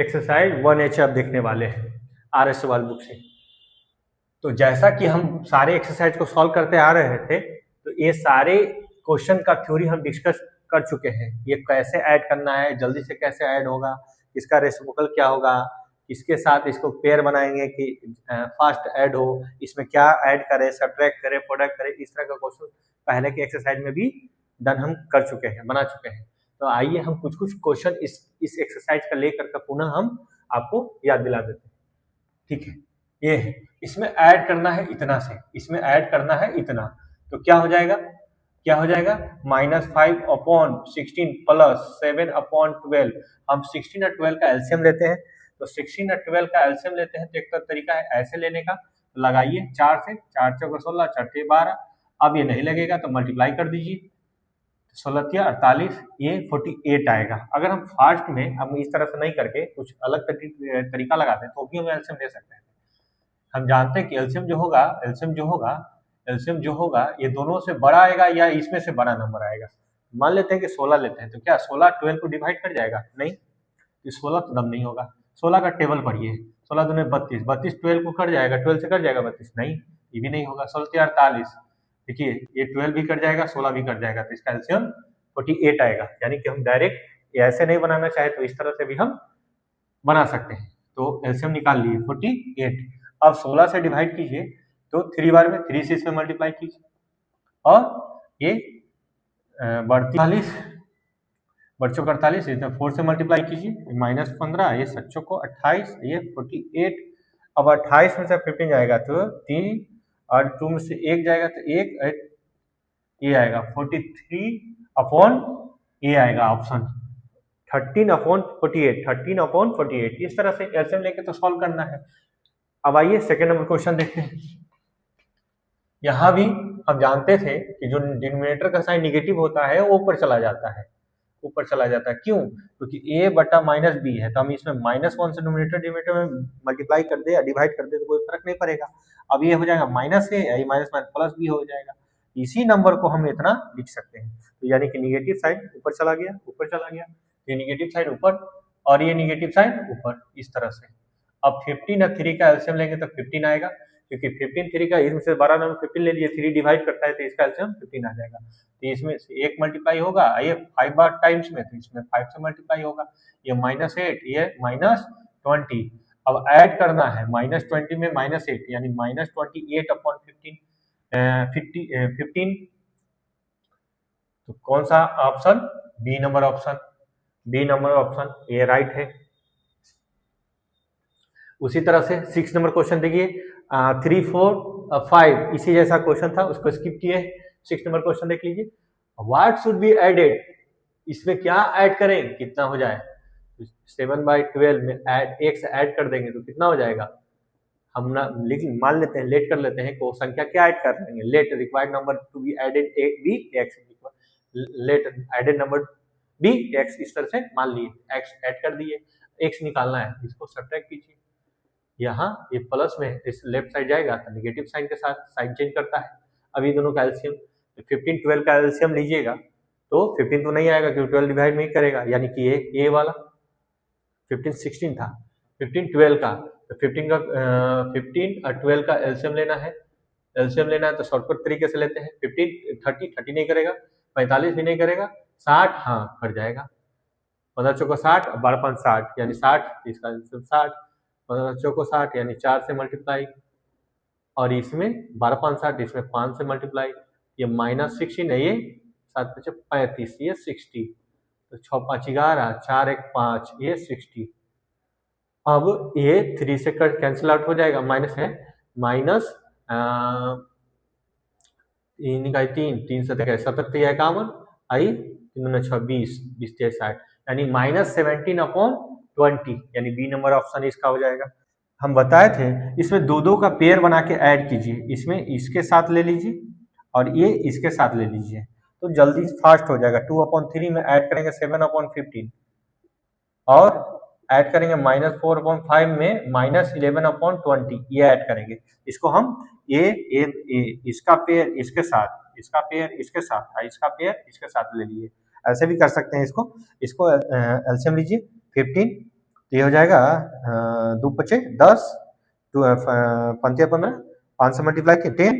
Exercise 1H आप देखने वाले हैं RS सवाल बुक से। तो जैसा कि हम सारे एक्सरसाइज को सॉल्व करते आ रहे थे, तो ये सारे क्वेश्चन का थ्योरी हम डिस्कस कर चुके हैं। ये कैसे ऐड करना है, जल्दी से कैसे ऐड होगा, इसका रेसिप्रोकल क्या होगा, इसके साथ इसको पेयर बनाएंगे कि फास्ट ऐड हो, इसमें क्या ऐड करें, सब्ट्रैक्ट करें, प्रोडक्ट करें, इस तरह का क्वेश्चन पहले के एक्सरसाइज में भी डन हम कर चुके हैं, बना चुके हैं। तो आइए हम कुछ कुछ क्वेश्चन इस एक्सरसाइज का लेकर के पुनः हम आपको याद दिला देते हैं। ठीक है, ये है, इसमें ऐड करना है इतना से, इसमें ऐड करना है इतना, तो क्या हो जाएगा, क्या हो जाएगा, -5/16 प्लस 7/12। हम 16 और 12 का एलसीएम लेते हैं, तो 16 और 12 का एलसीएम लेते हैं तो एक तरीका है ऐसे लेने का, तो लगाइए 4 से, 4 चौके 16, 4 छठे 12। अब ये नहीं लगेगा तो मल्टीप्लाई कर दीजिए, 16 या 48, ये 48 आएगा। अगर हम फास्ट में हम इस तरह से नहीं करके कुछ अलग तरीका लगाते हैं तो भी हम एलसीएम ले सकते हैं। हम जानते हैं कि एलसीएम जो होगा ये दोनों से बड़ा आएगा या इसमें से बड़ा नंबर आएगा। मान लेते हैं कि 16 लेते हैं, तो क्या 16 12 को डिवाइड कर जाएगा? नहीं, ये 16 तो दम नहीं होगा। 16 का टेबल पढ़िए, 16 दूने 32, 32 12 को कर जाएगा, 12 से कर जाएगा 32, नहीं, ये भी नहीं होगा। 16 48, देखिए ये 12 भी कट जाएगा, 16 भी कट जाएगा, तो इसका एलसीएम 48 आएगा। यानी कि हम डायरेक्ट ऐसे नहीं बनाना चाहे तो इस तरह से भी हम बना सकते हैं। तो एलसीएम निकाल लिए 48। अब 16 से डिवाइड कीजिए तो 3 बार में 3 से इसमें मल्टीप्लाई कीजिए, और ये बढ़ती 48, बच्चों का 48, इसमें 4 से मल्टीप्लाई कीजिए, -15, ये सच्चों को 28, ये 48। अब 28 में से 15 जाएगा तो 3, और 2 में से 1 जाएगा तो 1, ये आएगा 43 ये आएगा ऑप्शन 13/48, 13/48। इस तरह से एलसीएम लेके तो सॉल्व करना है। अब आइए सेकेंड नंबर क्वेश्चन देखते हैं। यहाँ भी हम जानते थे कि जो डिनोमिनेटर का साइन निगेटिव होता है वो ऊपर चला जाता है, ऊपर चला जाता है। क्यों? क्योंकि a बटा -b है, तो हम इसमें -1 से डिनोमिनेटर में मल्टीप्लाई कर दे या डिवाइड कर दे तो कोई फर्क नहीं पड़ेगा। अब ये हो जाएगा -a, ये माइनस प्लस b हो जाएगा। इसी नंबर को हम इतना लिख सकते हैं, तो यानी कि निगेटिव साइन ऊपर चला गया, ऊपर चला गया, ये निगेटिव साइन ऊपर और ये निगेटिव साइन ऊपर, इस तरह से। अब 15 और 3 का एलसीएम लेंगे तो 15 आएगा, क्योंकि 15 3 का, इसमें से 12 नंबर 15 ले लिए, 3 डिवाइड करता है तो इसका एलसीएम 15 आ जाएगा। तो इसमें से 1 मल्टीप्लाई होगा, ये 5 बार टाइम्स में, तो इसमें 5 से मल्टीप्लाई होगा, ये -8, ये -20। अब ऐड करना है -20 में -8, यानी -28/15, 15। तो कौन सा option? B number option, B number option ये राइट है। उसी तरह से 6 नंबर क्वेश्चन देखिए, 3 4 5 इसी जैसा क्वेश्चन था, उसको स्किप किए। 6 नंबर क्वेश्चन देख लीजिए, व्हाट शुड बी एडेड, इसमें क्या ऐड करें, कितना हो जाए? 7/12 में x ऐड कर देंगे तो कितना हो जाएगा? हम ना लेकिन मान लेते हैं, लेट कर लेते हैं, को संख्या क्या ऐड कर देंगे, let required number to be added be x, let added number be x, इस तरह से मान लिए x ऐड कर दिए, x निकालना है, इसको सब्ट्रैक्ट कीजिए। यहाँ ये प्लस में इस लेफ्ट साइड जाएगा तो नेगेटिव साइन के साथ साइन चेंज करता है। अभी दोनों का एलसीएम 15 12 का एलसीएम लीजिएगा तो 15 तो नहीं आएगा क्योंकि 12 डिवाइड नहीं करेगा, यानी कि ये वाला 15 16 था, 15 12 का, तो 15 और 12 का एलसीएम लेना है, एलसीएम लेना है तो शॉर्टकट तरीके से लेते हैं। 15 30 नहीं करेगा, 45 भी नहीं करेगा, 60 हाँ कर जाएगा, 15 चौको 60, 12 5 60, यानी 60, इसका एलसीएम 60, 15 चौको 60 यानी 4 से मल्टीप्लाई, और इसमें 12 5 60, इसमें 5 से मल्टीप्लाई, ये -16 है, ये 7 5 35, ये 60, तो 6 5 11, 4 1 5, ये 60। अब ये 3 से कट कैंसिल आउट हो जाएगा, माइनस है, माइनस 3 का 3 से 17 51 आई 3 26, 20 60, यानी -17/20, यानी बी नंबर ऑप्शन इसका हो जाएगा। हम बताए थे इसमें दो दो का पेयर बना के ऐड कीजिए, इसमें इसके साथ ले लीजिए और ये इसके साथ ले लीजिए, तो जल्दी फास्ट हो जाएगा। 2/3 में ऐड करेंगे 7/15, और ऐड करेंगे -4/5 में -11/20, ये ऐड करेंगे। इसको हम ये इसका पेयर इसके साथ, इसका पेयर इसके साथ, इसका पेयर इसके साथ ले लिए, ऐसे भी कर सकते हैं। इसको एलसीएम लीजिए, 15 तो ये हो जाएगा 2 पचे 10, 5 15, 5 से मल्टीप्लाई किए 10,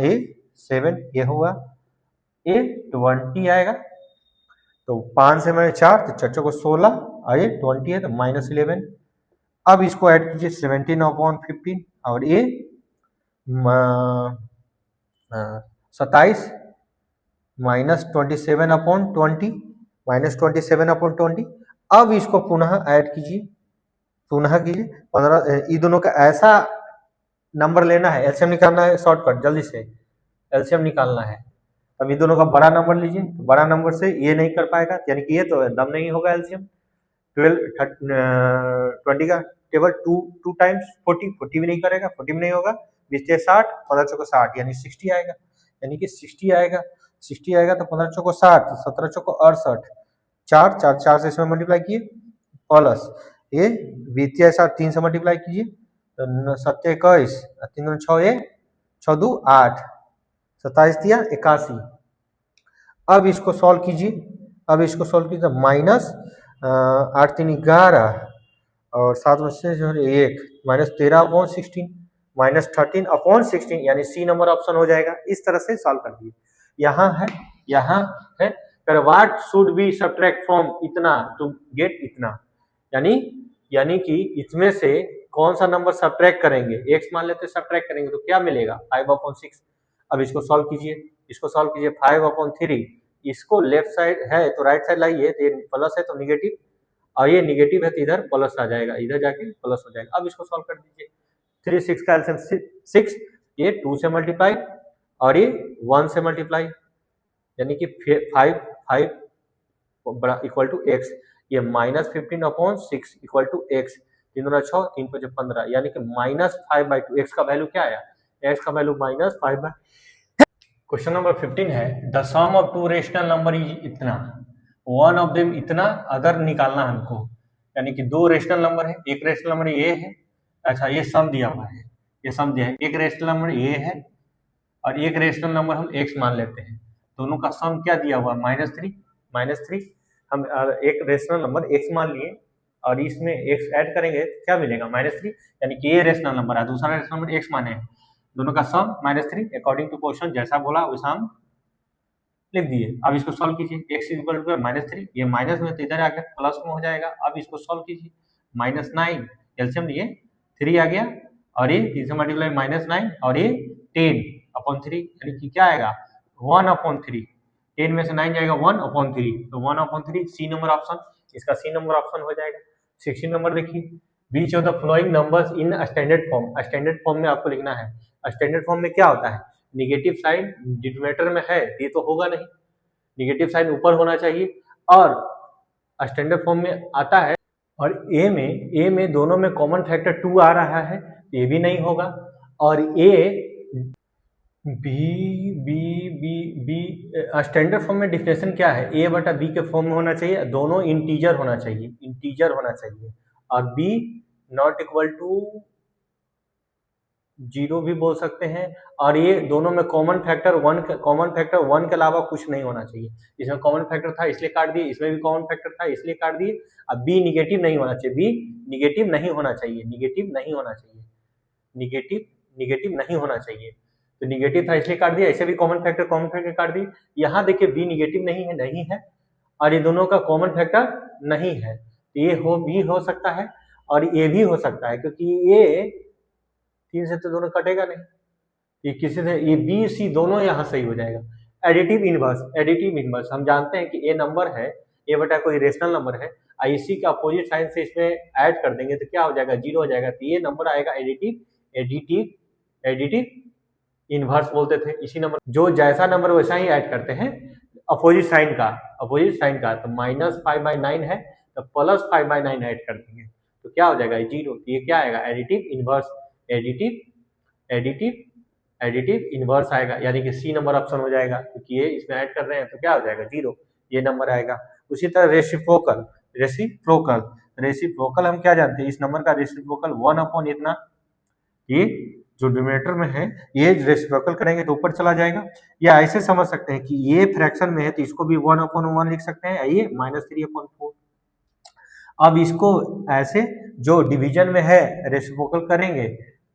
ए 7, ये हुआ ए 20 आएगा। तो 5 से मैं 4 तो 4 को 16 और ये 20 है तो -11। अब इसको ऐड कीजिए 17/15 और ये 27 -27/20 -27/20। अब इसको पुनः ऐड कीजिए, पुनः कीजिए 15। ये दोनों का ऐसा नंबर लेना है, एलसीएम निकालना है, शॉर्टकट जल्दी से एलसीएम निकालना है। अब ये दोनों का बड़ा नंबर लीजिए, बड़ा नंबर से ये नहीं कर पाएगा, यानी कि ये तो एकदम नहीं होगा एलसीएम। 20 का टेबल 2 टाइम्स 40 भी नहीं करेगा, 40 भी नहीं होगा, 20 से 60, 15 चौको 60 यानी 60 आएगा, यानी कि 60 आएगा। 60 आएगा तो 15 चौको 60, 17 चौको 68, 4 4 4 से इसमें मल्टीप्लाई किए प्लस ये 20 या 60 3 से मल्टीप्लाई कीजिए तो 7 21, 3 दूनी 6, ये 6 2 8, 27 दिया 81। अब इसको सॉल्व कीजिए, अब इसको सॉल्व कीजिए माइनस 8 3 11 और 7 में से जो 1 -13/16 -13/16 यानी सी नंबर ऑप्शन हो जाएगा। इस तरह से सॉल्व कर दिए। यहाँ है what should be subtract from इतना टू गेट इतना, यानी कि इसमें से कौन सा नंबर सब्ट्रैक्ट करेंगे, x मान लेते सब्ट्रैक्ट करेंगे तो क्या मिलेगा 5/6। अब इसको सॉल्व कीजिए, 5/3। इसको लेफ्ट साइड है तो राइट साइड लाइए, तो ये प्लस है तो निगेटिव और ये निगेटिव है तो इधर प्लस आ जाएगा, इधर जाके प्लस हो जाएगा। अब इसको सॉल्व कर दीजिए। 3 6 का एलसीएम 6, ये 2 से मल्टीप्लाई और ये 1 से मल्टीप्लाई, यानी कि 5 इक्वल टू x, ये -15/6 इक्वल टू x, 3 दूना 6, 3 5 15, यानी कि -5/2। x का वैल्यू क्या आया, x का वैल्यू -5/। क्वेश्चन नंबर 15 है the sum of two rational number is इतना, वन ऑफ देम इतना, अदर निकालना हमको, यानी कि 2 रेशनल नंबर है, एक रेशनल नंबर ये है, अच्छा ये सम दिया हुआ है, ये सम दिया है, एक रेशनल नंबर ये है और एक रेशनल नंबर हम x मान लेते हैं, दोनों का सम क्या दिया हुआ -3। हम एक रेशनल नंबर x मान लिए और इसमें x ऐड करेंगे तो क्या मिलेगा -3, यानी कि ये रेशनल नंबर है, दूसरा रेशनल नंबर x माने, दोनों का सम -3 अकॉर्डिंग टू क्वेश्चन जैसा बोला वैसा हम लिख दिए। अब इसको सॉल्व कीजिए, x इक्वल टू -3, ये माइनस में तो इधर आकर प्लस में हो जाएगा। अब इसको सॉल्व कीजिए, -9 एलसीएम लिए 3 आ गया और ये 3 से मल्टीप्लाई -9 और ये 10/3, यानी कि क्या आएगा 1/3। 10 में से 9 जाएगा 1/3, तो 1/3 सी नंबर ऑप्शन, इसका सी नंबर ऑप्शन हो जाएगा। 16 नंबर देखिए, each of the flowing numbers in standard form, standard form में आपको लिखना है। स्टैंडर्ड फॉर्म में क्या होता है, निगेटिव साइन डिनोमिनेटर में है ये तो होगा नहीं, निगेटिव साइन ऊपर होना चाहिए, और स्टैंडर्ड फॉर्म में आता है और ए में दोनों में कॉमन फैक्टर 2 आ रहा है, ये भी नहीं होगा। और बी स्टैंडर्ड फॉर्म में डिफिनेशन क्या है, a/b के फॉर्म में होना चाहिए, दोनों इंटीजर होना चाहिए, और b नॉट इक्वल टू 0 भी बोल सकते हैं, और ये दोनों में कॉमन फैक्टर 1 के अलावा कुछ नहीं होना चाहिए। इसमें कॉमन फैक्टर था इसलिए काट दिए, इसमें भी कॉमन फैक्टर था इसलिए काट दिए। अब b निगेटिव नहीं होना चाहिए, निगेटिव नहीं होना चाहिए, तो निगेटिव था इसलिए काट दिया, ऐसे भी कॉमन फैक्टर काट दिए। यहाँ देखिए b निगेटिव नहीं है और ये दोनों का कॉमन फैक्टर नहीं है, तो ये भी हो सकता है और ये भी हो सकता है, क्योंकि ये 3 से तो दोनों कटेगा नहीं, ये किसी से ये बी सी दोनों यहाँ सही हो जाएगा। एडिटिव इनवर्स हम जानते हैं कि ए नंबर है, ए बटा कोई रेशनल नंबर है, इसी का अपोजिट साइन से इसमें ऐड कर देंगे तो क्या हो जाएगा 0 हो जाएगा, तो ये नंबर आएगा एडिटिव इनवर्स बोलते थे। इसी नंबर जो जैसा नंबर वैसा ही ऐड करते हैं अपोजिट साइन का, तो -5/9 है तो +5/9 ऐड कर देंगे तो क्या हो जाएगा 0, ये क्या आएगा एडिटिव इनवर्स आएगा, यानी कि सी नंबर ऑप्शन हो जाएगा, क्योंकि ये इसमें ऐड कर रहे हैं तो क्या हो जाएगा 0, ये नंबर आएगा। उसी तरह रेसिप्रोकल हम क्या जानते हैं, इस नंबर का रेसिप्रोकल 1 इतना, ये जो डिनोमिनेटर में है ये रेसिप्रोकल करेंगे तो ऊपर चला जाएगा, या ऐसे समझ सकते हैं कि ये फ्रैक्शन में है तो इसको भी 1/1 लिख सकते हैं, ये -3/4। अब इसको ऐसे जो डिवीजन में है रेसिप्रोकल करेंगे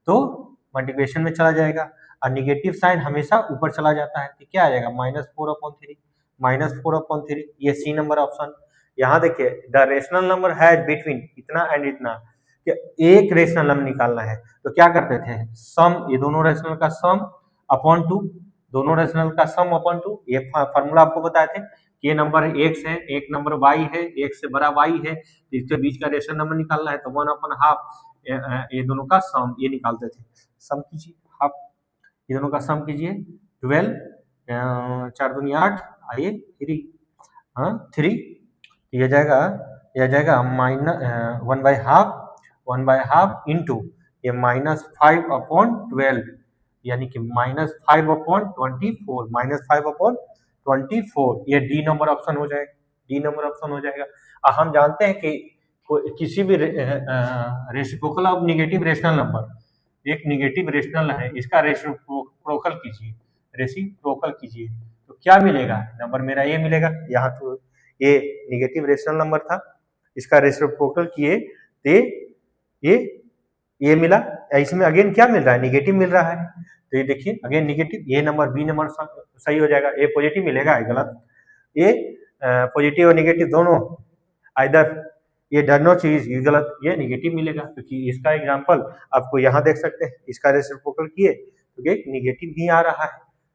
तो मल्टीप्लिकेशन में चला जाएगा, और निगेटिव साइन हमेशा ऊपर चला जाता है, तो क्या आ जाएगा -4/3, -4/3। ये सी नंबर ऑप्शन। यहाँ देखिए the rational number has between इतना एंड इतना, एक रेशनल नंबर निकालना है तो क्या करते थे, सम, ये दोनों रेशनल का सम अपॉन 2, दोनों रेशनल का सम अपॉन 2। ये फार्मूला आपको बताए थे कि ये नंबर x है, एक नंबर y है, x से बड़ा y है, तो इसके बीच का रेशनल नंबर निकालना है तो 1/2 ये दोनों का सम ये निकालते थे। सम कीजिए, हाफ, ये दोनों का सम कीजिए, 12 4 दूनी 8, आइए 3, हाँ 3, यह जाएगा -1/2 इंटू ये -5/12, यानी कि -5/24, -5/24, ये डी नंबर ऑप्शन हो जाएगा, डी नंबर ऑप्शन हो जाएगा। और हम जानते हैं कि किसी भी reciprocal of negative rational number, एक नेगेटिव रेशनल है, इसका रेसिप्रोकल कीजिए, रेसिप्रोकल कीजिए तो क्या मिलेगा, नंबर मेरा ये मिलेगा। यहाँ तो ये नेगेटिव रेशनल नंबर था, इसका रेसिप्रोकल किए तो ये मिला, इसमें अगेन क्या मिल रहा है, नेगेटिव मिल रहा है, तो ये देखिए अगेन नेगेटिव, ये नंबर बी नंबर सही हो जाएगा, ये पॉजिटिव मिलेगा, ये गलत, ये पॉजिटिव और नेगेटिव दोनों आइदर ये दोनों चीज ये गलत, ये नेगेटिव मिलेगा, क्योंकि इसका एग्जांपल आपको यहाँ देख सकते हैं, इसका रेसिप्रोकल किए तो ये नेगेटिव ही आ रहा है।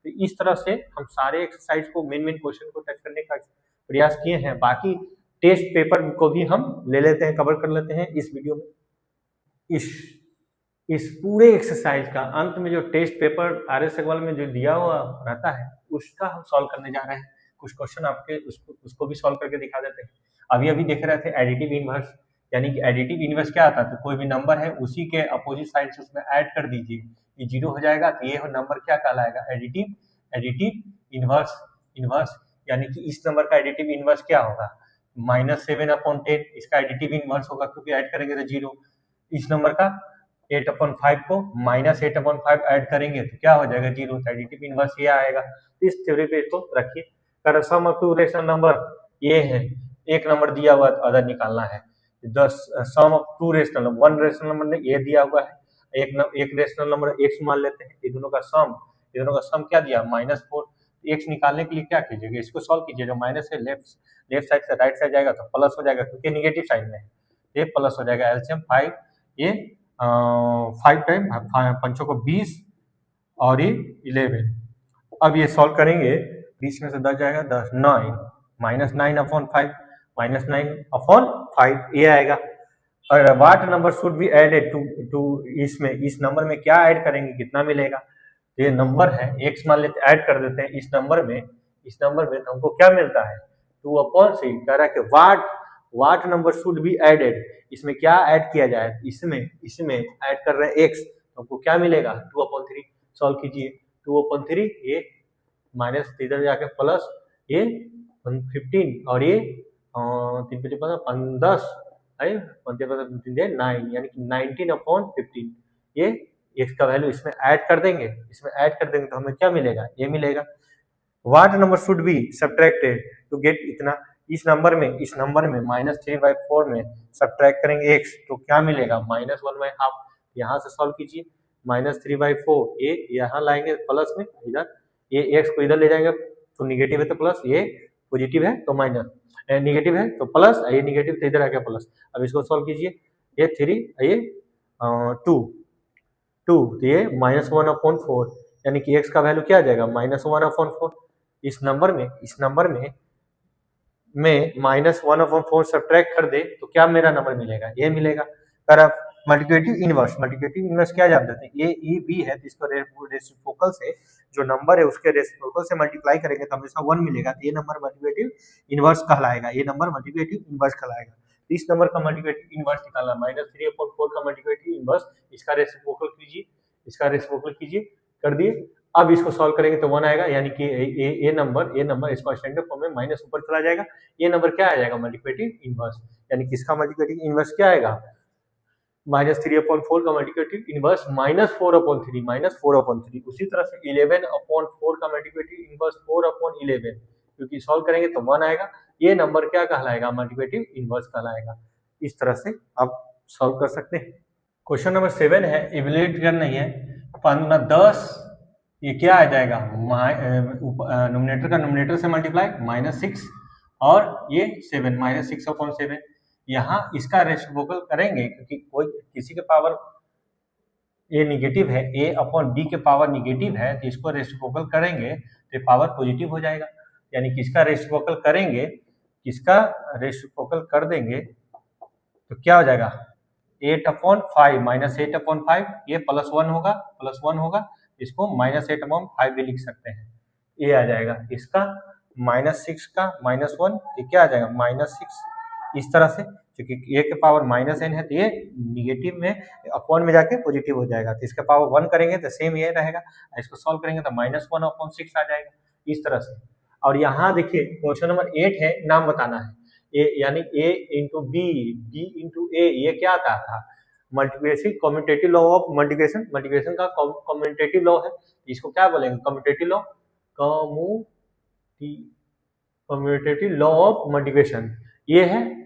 तो इस तरह से हम सारे एक्सरसाइज को मेन क्वेश्चन को टच करने का प्रयास किए हैं। बाकी टेस्ट पेपर को भी हम ले लेते हैं, कवर कर लेते हैं इस वीडियो में। इस पूरे एक्सरसाइज का अंत में जो टेस्ट पेपर RS अग्रवाल में जो दिया हुआ रहता है उसका हम सॉल्व करने जा रहे हैं। कुछ क्वेश्चन आपके उसको भी सॉल्व करके दिखा देते हैं। अभी देख रहे थे एडिटिव इनवर्स, यानी कि एडिटिव इनवर्स क्या आता है, तो कोई भी नंबर है उसी के अपोजिट साइड से उसमें ऐड कर दीजिए, ये 0 हो जाएगा, तो ये नंबर क्या कहलाएगा, एडिटिव इनवर्स, यानी कि इस नंबर का एडिटिव इनवर्स क्या होगा, -7/10, इसका एडिटिव इनवर्स होगा क्योंकि ऐड करेंगे तो 0। इस नंबर का 8/5 को -8/5 ऐड करेंगे तो क्या हो जाएगा, 0, एडिटिव इनवर्स ये आएगा। इस थ्योरी पे इसको रखिए। सम ऑफ टू रेशनल नंबर ये है, एक नंबर दिया हुआ तो अदर निकालना है। Sum of two rational number, one rational number ने ये दिया हुआ है, एक रेशनल नंबर x मान लेते हैं, ये दोनों का सम क्या दिया, -4। x निकालने के लिए क्या कीजिएगा, इसको सॉल्व कीजिए, जो माइनस है लेफ्ट साइड से राइट साइड जाएगा तो प्लस हो जाएगा, क्योंकि नेगेटिव साइड में है, ये प्लस हो जाएगा। एलसीएम 5, ये 5 टाइम 5 को 20 और ये 11। अब ये सॉल्व करेंगे, 20 में से 10 जाएगा, 10 9, -9/5, -9/5 ये आएगा। और what number should be added to इसमें, इस नंबर में क्या ऐड करेंगे, कितना मिलेगा, ये नंबर है x मान लेते, ऐड कर देते हैं इस नंबर में तो हमको क्या मिलता है, 2/6। कह रहा है कि what number should be added, इसमें क्या ऐड किया जाए, इसमें ऐड कर रहे हैं x, तो हमको क्या मिलेगा, 2/3। सॉल्व कीजिए, 2/3, ये माइनस इधर जाके प्लस, ये 15 और ये 3 10 है, 9, यानी कि 19/15। ये x का वैल्यू इसमें ऐड कर देंगे, तो हमें क्या मिलेगा, ये मिलेगा। What number should be subtracted to get इतना, इस नंबर में -3/4 में सब्ट्रैक्ट करेंगे x तो क्या मिलेगा, -1/2। यहाँ से सॉल्व कीजिए, -3/4 ये यहाँ लाएंगे प्लस में, इधर ये x को इधर ले जाएंगे तो निगेटिव है तो प्लस, ये पॉजिटिव है तो माइनस, निगेटिव है तो प्लस, ये निगेटिव तो इधर आ गया प्लस। अब इसको सॉल्व कीजिए, ये 3, ये 2, तो ये -1/4, यानी कि x का वैल्यू क्या आ जाएगा, -1/4। इस नंबर में -1/4 सब्ट्रैक्ट कर दे तो क्या मेरा नंबर मिलेगा, ये मिलेगा। अगर आप मल्टीप्लिकेटिव इनवर्स क्या जानते थे, ये ई बी है, तो इसको रेसिप्रोकल से जो नंबर है उसके रेसिप्रोकल से मल्टीप्लाई करेंगे तो हमेशा 1 मिलेगा, तो ये नंबर मल्टीप्लिकेटिव इनवर्स कहलाएगा, इस नंबर का मल्टीप्लिकेटिव इनवर्स निकालना, -3/4 का मल्टीप्लिकेटिव इनवर्स, इसका रेसिप्रोकल कीजिए, कर दिए। अब इसको सॉल्व करेंगे तो 1 आएगा, यानी कि ये नंबर इसका स्टैंडर्ड फॉर्म में माइनस ऊपर चला जाएगा, ये नंबर क्या आ जाएगा, मल्टीप्लिकेटिव इनवर्स, यानी कि इसका मल्टीप्लिकेटिव इनवर्स क्या आएगा, -3/4 का मल्टीप्लिकेटिव इनवर्स -4/3। उसी तरह से 11/4 का मल्टीप्लिकेटिव इनवर्स 4/11, क्योंकि सॉल्व करेंगे तो 1 आएगा, ये नंबर क्या कहलाएगा, मल्टीप्लिकेटिव इनवर्स कहलाएगा। इस तरह से आप सॉल्व कर सकते हैं। क्वेश्चन नंबर 7 है, इवेल्युएट करना ही है। 15 ये क्या आ जाएगा, नोमिनेटर का नोमिनेटर से मल्टीप्लाई -6 और ये 7 -6/7। यहाँ इसका रेसिप्रोकल करेंगे क्योंकि कोई किसी के पावर ये निगेटिव है, a/b के पावर निगेटिव है, तो इसको रेसिप्रोकल करेंगे तो पावर पॉजिटिव हो जाएगा। यानी किसका रेसिप्रोकल करेंगे, किसका रेसिप्रोकल कर देंगे तो क्या हो जाएगा, 8/5 -8/5, ये +1 होगा, इसको -8/5 भी लिख सकते हैं। ये आ जाएगा इसका -6 का -1, ये क्या आ जाएगा -6 इस तरह से, क्योंकि a के पावर -n है तो ये निगेटिव में अपॉन में जाके पॉजिटिव हो जाएगा, तो इसका पावर 1 करेंगे तो सेम ये रहेगा, इसको सॉल्व करेंगे तो -1/6 आ जाएगा इस तरह से। और यहाँ देखिए क्वेश्चन नंबर 8 है, नाम बताना है, ए यानी a into B, B into A, ये क्या आता था, multiplication, commutative law of multiplication, multiplication का कम्यूटेटिव लॉ है, इसको क्या बोलेंगे, commutative law, commutative law of multiplication. ये है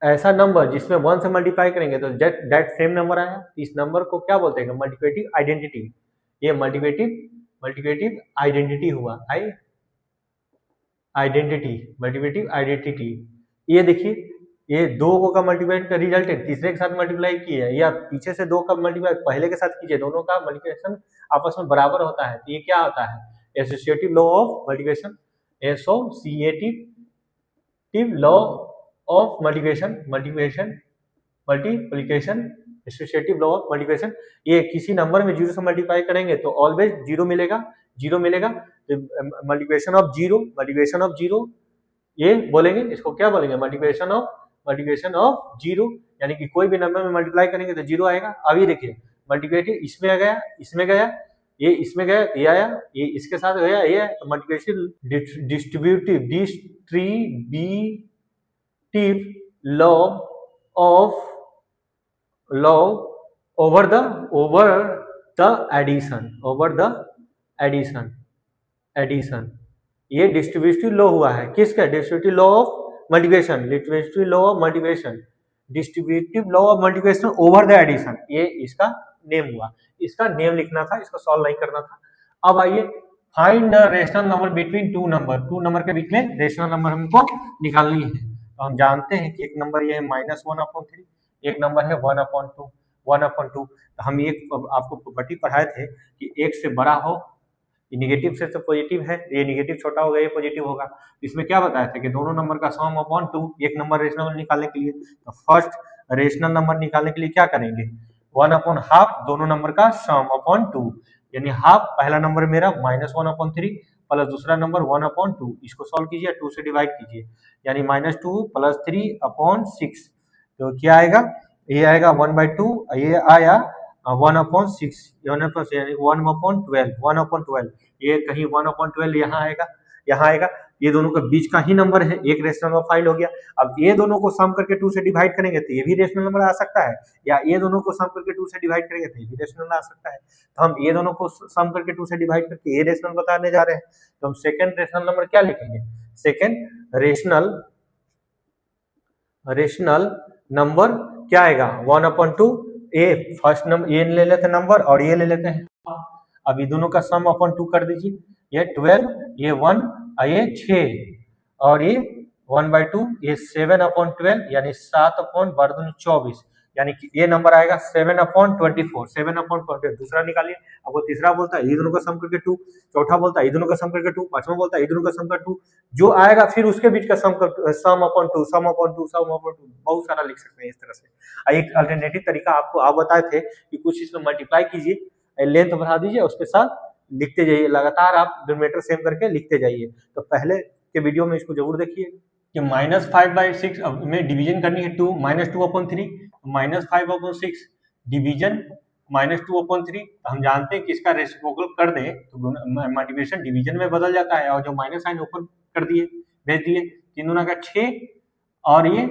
ऐसा नंबर जिसमें 1 से मल्टीप्लाई करेंगे तो दैट सेम नंबर आया, इस नंबर को क्या बोलते हैं, मल्टीप्लिकेटिव आइडेंटिटी। ये मल्टीप्लिकेटिव आइडेंटिटी हुआ, मल्टीप्लिकेटिव आइडेंटिटी। ये देखिए, ये 2 का मल्टीप्लाई का रिजल्ट है, तीसरे के साथ मल्टीप्लाई किया है, या पीछे से 2 का मल्टीप्लाई पहले के साथ कीजिए, दोनों का मल्टीप्लिकेशन आपस में बराबर होता है, तो ये क्या होता है, associative law of multiplication, associative law of multiplication, associative law of multiplication. ये किसी नंबर में 0 से मल्टीप्लाई करेंगे तो ऑलवेज 0 मिलेगा, मल्टीप्लिकेशन ऑफ जीरो, ये बोलेंगे, इसको क्या बोलेंगे, मल्टीप्लिकेशन ऑफ जीरो, यानी कि कोई भी नंबर में मल्टीप्लाई करेंगे तो 0 आएगा। अब ये देखिए मल्टीप्लिकेटिव इसमें गया, ये इसमें गया, ये आया, ये इसके साथ गया, ये तो multiplication distributive law over the addition, ये डिस्ट्रीब्यूटिव लॉ हुआ है, किसका, distributive law of multiplication, distributive law of multiplication over the addition, ये इसका नेम हुआ, इसका नेम लिखना था, इसको सॉल्व नहीं करना था। अब आइए, find the rational number between two number के बीच में रेशनल नंबर हमको निकालनी है। तो हम जानते हैं कि एक नंबर ये है -1/3, एक नंबर है 1/2। तो हम एक आपको प्रॉपर्टी पढ़ाए थे कि एक से बड़ा हो, ये निगेटिव से तो पॉजिटिव है, ये निगेटिव छोटा होगा, ये पॉजिटिव होगा। इसमें क्या बताया था कि दोनों नंबर का सम अपॉन 2, एक नंबर रेशनल निकालने के लिए, तो फर्स्ट रेशनल नंबर निकालने के लिए क्या करेंगे, 1/2 दोनों नंबर का सम अपॉन 2, यानी हाफ, पहला नंबर मेरा -1/3 प्लस दूसरा नंबर 1/2, इसको सॉल्व कीजिए, 2 से डिवाइड कीजिए, यानी -2 + 3/6, तो क्या आएगा, ये आएगा 1/2, ये आया 1/6, यानी 1/12, ये कहीं 1/12 यहाँ आएगा, ये दोनों के बीच का ही नंबर है, एक रेशनल नंबर फाइंड हो गया। अब ये दोनों को सम करके 2 से डिवाइड करेंगे तो ये भी रेशनल नंबर आ सकता है, या ये दोनों को सम करके 2 से डिवाइड करेंगे तो ये भी रेशनल नंबर आ सकता है। तो हम ये दोनों को सम करके 2 से डिवाइड करके ये रेशनल बताने जा रहे हैं, तो हम सेकंड रेशनल नंबर क्या लिखेंगे, सेकंड रेशनल नंबर क्या आएगा, 1/2, ये फर्स्ट नंबर, ये ले लेते हैं नंबर और ये ले लेते हैं, अब ये दोनों का सम अपॉन 2 कर दीजिए, ये 12, ये 1, ये 6, और ये 1/2, ये 7/12, यानी 7/24, यानी कि ये नंबर आएगा 7/24। दूसरा निकालिए, अब वो तीसरा बोलता है ये दोनों का सम करके 2, चौथा बोलता है ये दोनों का सम करके 2, पांचवा बोलता है ये दोनों का सम करके 2, जो आएगा फिर उसके बीच का सम अपॉन 2, बहुत सारा लिख सकते हैं इस तरह से। एक अल्टरनेटिव तरीका आपको आप बताए थे कि कुछ इसमें मल्टीप्लाई कीजिए, लेंथ बढ़ा दीजिए, उसके साथ लिखते जाइए, लगातार आप डिनोमिनेटर सेम करके लिखते जाइए। तो पहले के वीडियो में इसको जरूर देखिए कि -5/6 में डिवीजन करनी है 2, -2/3, -5/6 डिवीजन -2/3, तो हम जानते हैं कि इसका रेसिप्रोकल कर दें तो मल्टीप्लिकेशन डिवीजन में बदल जाता है, और जो माइनस साइन ऊपर कर दिए, भेज दिए, 3 दूना का 6, और ये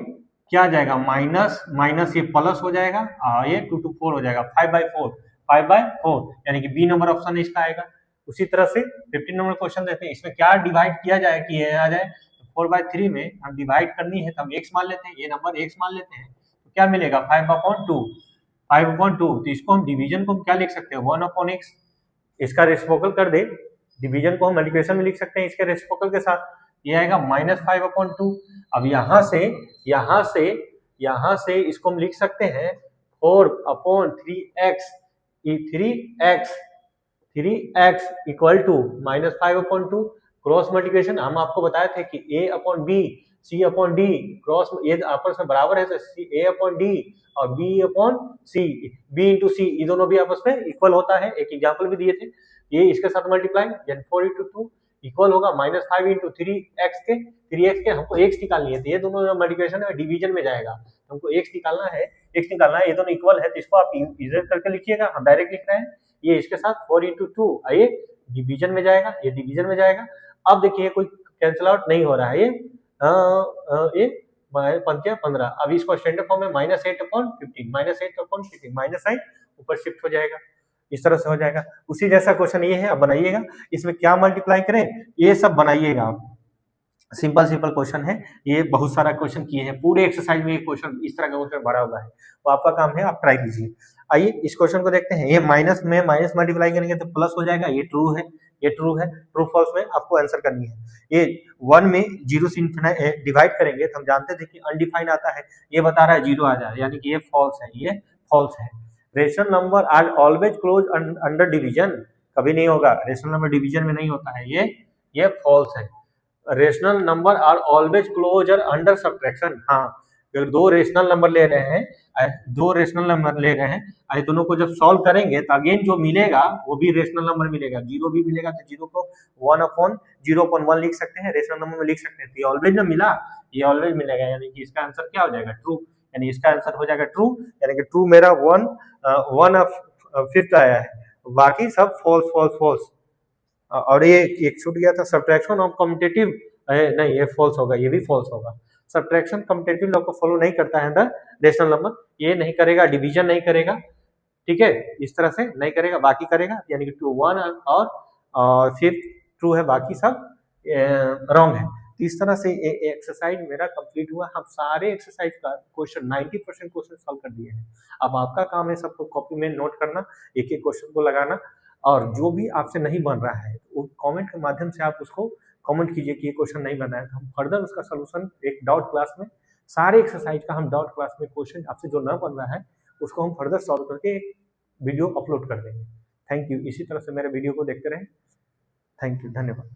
क्या आ जाएगा, माइनस ये प्लस हो जाएगा, ये 2 to 4 हो जाएगा, 5/4, यानी कि बी नंबर ऑप्शन इसका आएगा। उसी तरह से 15 नंबर क्वेश्चन देते हैं, इसमें क्या डिवाइड किया जाए कि ये आ जाए 4/3 में हम डिवाइड करनी है तो हम x मान लेते हैं, ये नंबर x मान लेते हैं, तो क्या मिलेगा 5/2। 5/2 तो इसको हम डिवीजन को हम क्या लिख सकते हैं 1/x, इसका रेसिप्रोकल कर दे, डिवीजन को हम मल्टीप्लिकेशन में लिख सकते हैं इसके रेसिप्रोकल के साथ, ये आएगा -5/2। अब यहाँ से इसको हम लिख सकते हैं 4/3x, 3x equal to -5/2, cross multiplication हम आपको बताए थे कि a/b c/d क्रॉस ये आपस में बराबर है, तो a/d और b/c, b इंटू c ये दोनों भी आपस में इक्वल होता है, एक एग्जांपल भी दिए थे, ये इसके साथ मल्टीप्लाई, देन 4/2 इक्वल होगा -5 इंटू 3x के हमको x निकालनी है, तो ये दोनों मल्टीप्लिकेशन है डिवीजन में जाएगा, हमको x निकालना है, ये दोनों इक्वल है, तो इसको आप इरेज करके लिखिएगा, हम डायरेक्ट लिख रहे हैं, ये इसके साथ 4/2 ये डिवीजन में जाएगा, ये डिवीजन में जाएगा। अब देखिए कोई कैंसिल आउट नहीं हो रहा है, ये 15, अब इसको स्टैंडर्ड फॉर्म में -8/15 -8 ऊपर शिफ्ट हो जाएगा, इस तरह से हो जाएगा। उसी जैसा क्वेश्चन ये है, अब बनाइएगा, इसमें क्या मल्टीप्लाई करें ये सब बनाइएगा आप, सिंपल क्वेश्चन है, ये बहुत सारा क्वेश्चन किए हैं, पूरे एक्सरसाइज में ये क्वेश्चन इस तरह का क्वेश्चन भरा हुआ है, तो आपका काम है आप ट्राई कीजिए। आइए इस क्वेश्चन को देखते हैं, ये माइनस में माइनस मल्टीप्लाई करेंगे तो प्लस हो जाएगा, ये ट्रू है, ट्रू फॉल्स में आपको आंसर करनी है। ये 1 में 0 से इनफिनिटी डिवाइड करेंगे तो हम जानते थे कि अनडिफाइंड आता है, ये बता रहा है 0 आ जाए, यानी कि ये फॉल्स है, rational number are always close under division, कभी नहीं होगा, रेशनल नंबर डिवीजन में नहीं होता है, ये फॉल्स है। Rational number are always closure under subtraction, हाँ अगर दो रेशनल नंबर ले रहे हैं दोनों को जब सॉल्व करेंगे तो अगेन जो मिलेगा वो भी रेशनल नंबर मिलेगा, 0 भी मिलेगा, तो 0 को 1/0.1 लिख सकते हैं, रेशनल नंबर में लिख सकते हैं, तो ये ऑलवेज ना मिला, ये ऑलवेज मिलेगा, यानी कि इसका आंसर क्या हो जाएगा ट्रू, यानी इसका आंसर हो जाएगा ट्रू, यानी कि ट्रू मेरा 1/5 आया है, बाकी सब फॉल्स। और ये एक छूट गया था, सब्ट्रैक्शन ऑफ कम्यूटेटिव नहीं, ये फॉल्स होगा, ये भी फॉल्स होगा, सब्ट्रैक्शन कम्यूटेटिव लॉ को फॉलो नहीं करता है द रेशनल नंबर, ये नहीं करेगा, डिवीजन नहीं करेगा, ठीक है, इस तरह से नहीं करेगा, बाकी करेगा, यानी कि 2 1 और 5 ट्रू है, बाकी सब रॉन्ग है। इस तरह से एक्सरसाइज मेरा कंप्लीट हुआ, हम सारे एक्सरसाइज का क्वेश्चन 90% क्वेश्चन सॉल्व कर दिए हैं। अब आपका काम है सबको कॉपी में नोट करना, एक एक क्वेश्चन को लगाना, और जो भी आपसे नहीं बन रहा है वो कमेंट के माध्यम से आप उसको कमेंट कीजिए कि ये क्वेश्चन नहीं बना है, तो हम फर्दर उसका सोल्यूशन एक डाउट क्लास में, सारे एक्सरसाइज का हम डाउट क्लास में क्वेश्चन आपसे जो न बन रहा है उसको हम फर्दर सॉल्व करके एक वीडियो अपलोड कर देंगे। थैंक यू, इसी तरह से मेरे वीडियो को देखते रहें, थैंक यू, धन्यवाद।